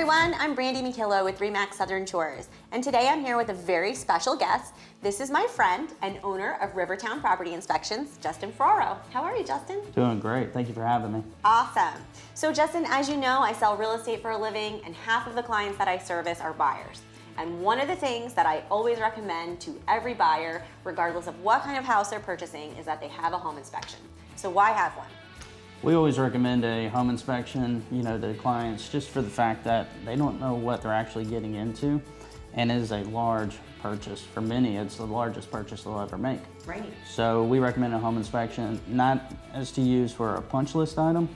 everyone, I'm Brandy McKillow with RE/MAX Southern Tours, and today I'm here with a very special guest. This is my friend and owner of Rivertown Property Inspections, Justin Ferraro. How are you, Justin? Doing great. Thank you for having me. Awesome. So Justin, as you know, I sell real estate for a living, and half of the clients that I service are buyers. And one of the things that I always recommend to every buyer, regardless of what kind of house they're purchasing, is that they have a home inspection. So why have one? We always recommend a home inspection, to clients, just for the fact that they don't know what they're actually getting into, and it is a large purchase. For many, it's the largest purchase they'll ever make. Right. So we recommend a home inspection, not as to use for a punch list item,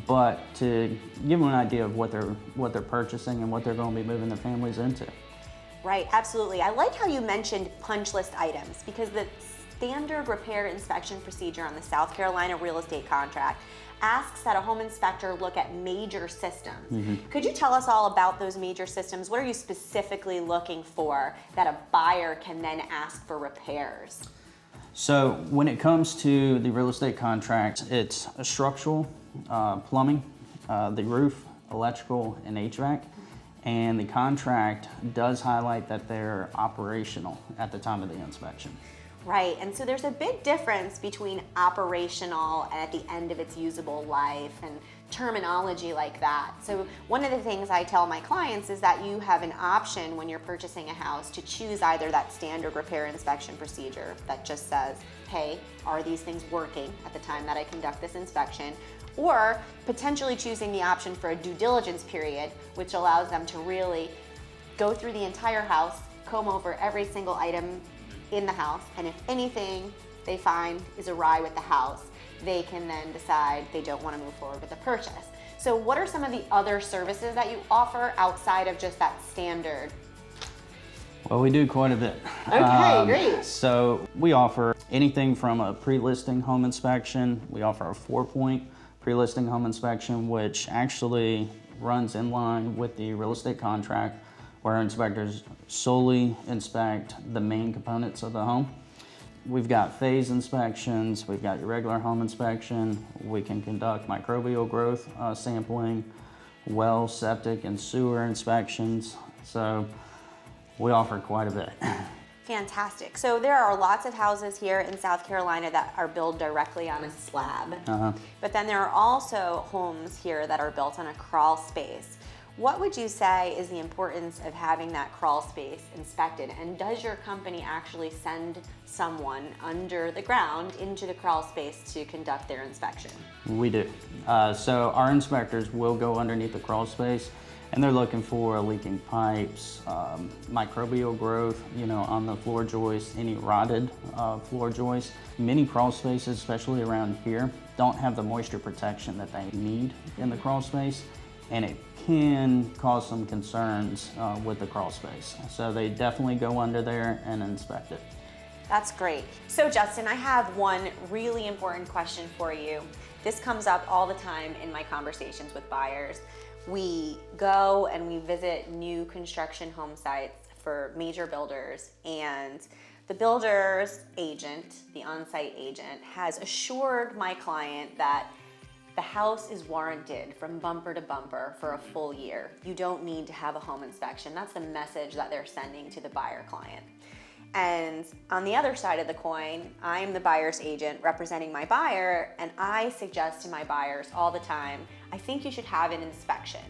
but to give them an idea of what they're purchasing and what they're going to be moving their families into. Right, absolutely. I like how you mentioned punch list items, because the standard repair inspection procedure on the South Carolina real estate contract asks that a home inspector look at major systems. Mm-hmm. Could you tell us all about those major systems? What are you specifically looking for that a buyer can then ask for repairs? So when it comes to the real estate contract, it's a structural, plumbing, the roof, electrical, and HVAC. And the contract does highlight that they're operational at the time of the inspection. Right, and so there's a big difference between operational and at the end of its usable life and terminology like that. So one of the things I tell my clients is that you have an option when you're purchasing a house to choose either that standard repair inspection procedure that just says, hey, are these things working at the time that I conduct this inspection? Or potentially choosing the option for a due diligence period, which allows them to really go through the entire house, comb over every single item in the house, and if anything they find is awry with the house, they can then decide they don't want to move forward with the purchase. So what are some of the other services that you offer outside of just that standard? Well, we do quite a bit. Okay, great. So we offer anything from a pre-listing home inspection. We offer a 4-point pre-listing home inspection, which actually runs in line with the real estate contract, where our inspectors solely inspect the main components of the home. We've got phase inspections, we've got your regular home inspection, we can conduct microbial growth sampling, well, septic, and sewer inspections. So we offer quite a bit. Fantastic. So there are lots of houses here in South Carolina that are built directly on a slab. But then there are also homes here that are built on a crawl space. What would you say is the importance of having that crawl space inspected? And does your company actually send someone under the ground into the crawl space to conduct their inspection? We do. So our inspectors will go underneath the crawl space, and they're looking for leaking pipes, microbial growth, on the floor joists, any rotted floor joists. Many crawl spaces, especially around here, don't have the moisture protection that they need in the crawl space, and it can cause some concerns with the crawl space. So they definitely go under there and inspect it. That's great. So Justin, I have one really important question for you. This comes up all the time in my conversations with buyers. We go and we visit new construction home sites for major builders, and the builder's agent, the on-site agent, has assured my client that the house is warranted from bumper to bumper for a full year. You don't need to have a home inspection. That's the message that they're sending to the buyer client. And on the other side of the coin, I'm the buyer's agent representing my buyer, and I suggest to my buyers all the time, I think you should have an inspection.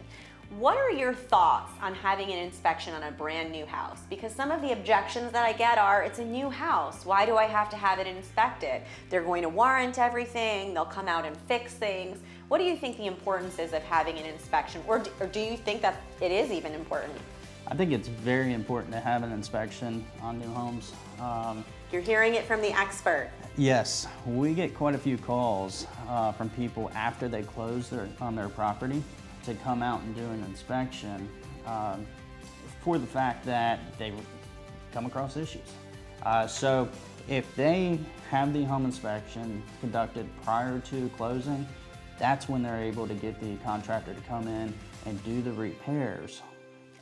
What are your thoughts on having an inspection on a brand new house? Because some of the objections that I get are, it's a new house. Why do I have to have it inspected? They're going to warrant everything. They'll come out and fix things. What do you think the importance is of having an inspection? Or do you think that it is even important? I think it's very important to have an inspection on new homes. You're hearing it from the expert. Yes, we get quite a few calls from people after they close on their property to come out and do an inspection for the fact that they come across issues. So if they have the home inspection conducted prior to closing, that's when they're able to get the contractor to come in and do the repairs.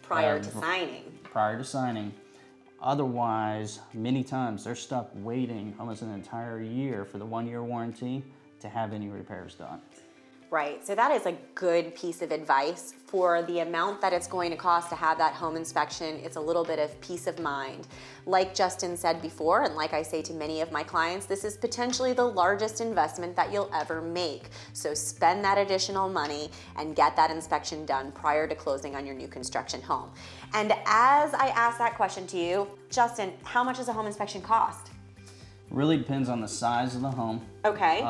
Prior to signing. Prior to signing. Otherwise, many times they're stuck waiting almost an entire year for the 1-year warranty to have any repairs done. Right, so that is a good piece of advice. For the amount that it's going to cost to have that home inspection, it's a little bit of peace of mind. Like Justin said before, and like I say to many of my clients, this is potentially the largest investment that you'll ever make. So spend that additional money and get that inspection done prior to closing on your new construction home. And as I ask that question to you, Justin, how much does a home inspection cost? Really depends on the size of the home. Okay.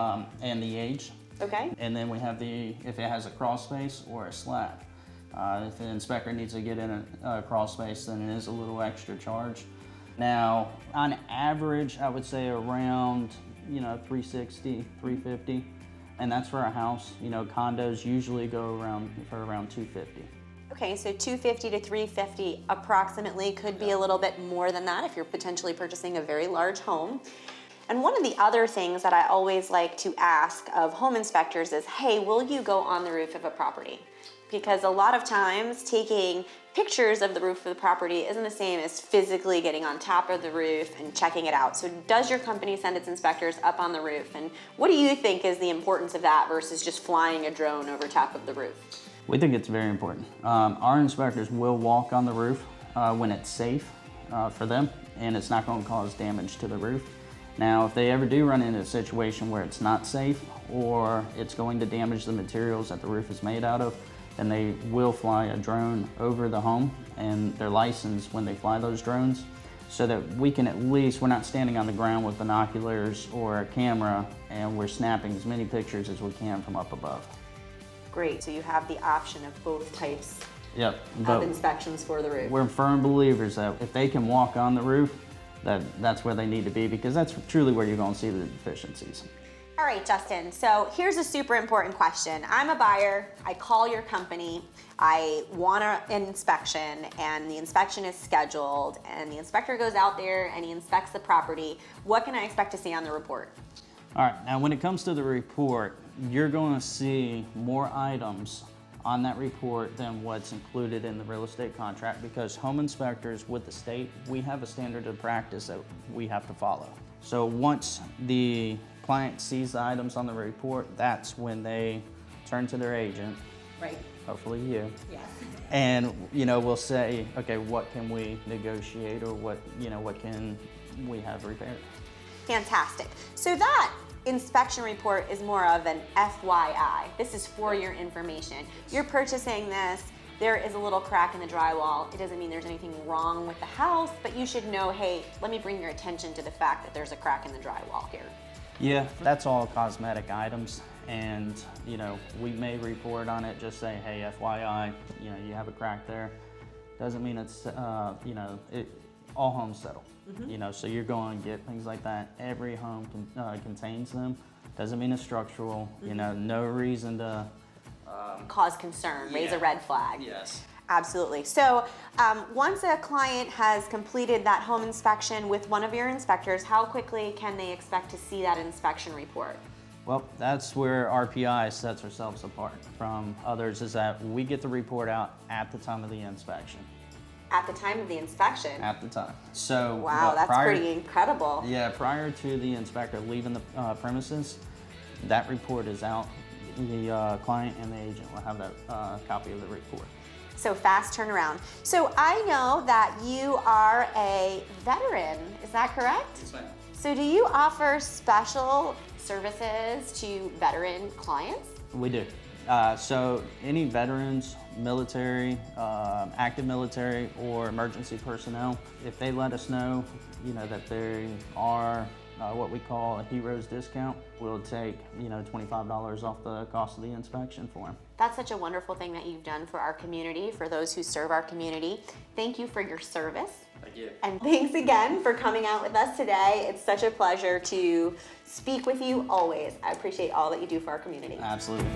And the age. Okay. And then we have if it has a crawl space or a slab. If the inspector needs to get in a crawl space, then it is a little extra charge. Now, on average, I would say around, $360, $350, and that's for a house. Condos usually go for around $250. Okay, so $250 to $350 approximately, could be a little bit more than that if you're potentially purchasing a very large home. And one of the other things that I always like to ask of home inspectors is, hey, will you go on the roof of a property? Because a lot of times taking pictures of the roof of the property isn't the same as physically getting on top of the roof and checking it out. So does your company send its inspectors up on the roof? And what do you think is the importance of that versus just flying a drone over top of the roof? We think it's very important. Our inspectors will walk on the roof when it's safe for them and it's not going to cause damage to the roof. Now, if they ever do run into a situation where it's not safe or it's going to damage the materials that the roof is made out of, then they will fly a drone over the home, and they're licensed when they fly those drones so that we can we're not standing on the ground with binoculars or a camera and we're snapping as many pictures as we can from up above. Great, so you have the option of both types of inspections for the roof. We're firm believers that if they can walk on the roof, that's where they need to be, because that's truly where you're going to see the deficiencies. All right, Justin, so here's a super important question. I'm a buyer, I call your company, I want an inspection, and the inspection is scheduled, and the inspector goes out there and he inspects the property. What can I expect to see on the report? All right, now when it comes to the report, you're going to see more items on that report than what's included in the real estate contract, because home inspectors with the state, we have a standard of practice that we have to follow. So once the client sees the items on the report, that's when they turn to their agent, right? Hopefully you. Yes. And we'll say, okay, what can we negotiate, or what can we have repaired? Fantastic. So that inspection report is more of an FYI. This is for your information. You're purchasing this, there is a little crack in the drywall. It doesn't mean there's anything wrong with the house, but you should know, hey, let me bring your attention to the fact that there's a crack in the drywall here. Yeah, that's all cosmetic items, and we may report on it, just say, hey, FYI, you have a crack there. Doesn't mean it's all homes settle. Mm-hmm. So you're going to get things like that. Every home contains them. Doesn't mean it's structural. Mm-hmm. No reason to cause concern, raise a red flag. Yes. Absolutely. So once a client has completed that home inspection with one of your inspectors, how quickly can they expect to see that inspection report? Well, that's where RPI sets ourselves apart from others, is that we get the report out at the time of the inspection. At the time of the inspection? At the time. So wow, that's pretty incredible. Yeah, prior to the inspector leaving the premises, that report is out. The client and the agent will have that copy of the report. So fast turnaround. So I know that you are a veteran, is that correct? Yes, ma'am. So do you offer special services to veteran clients? We do. So any veterans, military, active military, or emergency personnel, if they let us know, that they are what we call a hero's discount, we'll take, $25 off the cost of the inspection for them. That's such a wonderful thing that you've done for our community, for those who serve our community. Thank you for your service. Thank you. And thanks again for coming out with us today. It's such a pleasure to speak with you always. I appreciate all that you do for our community. Absolutely.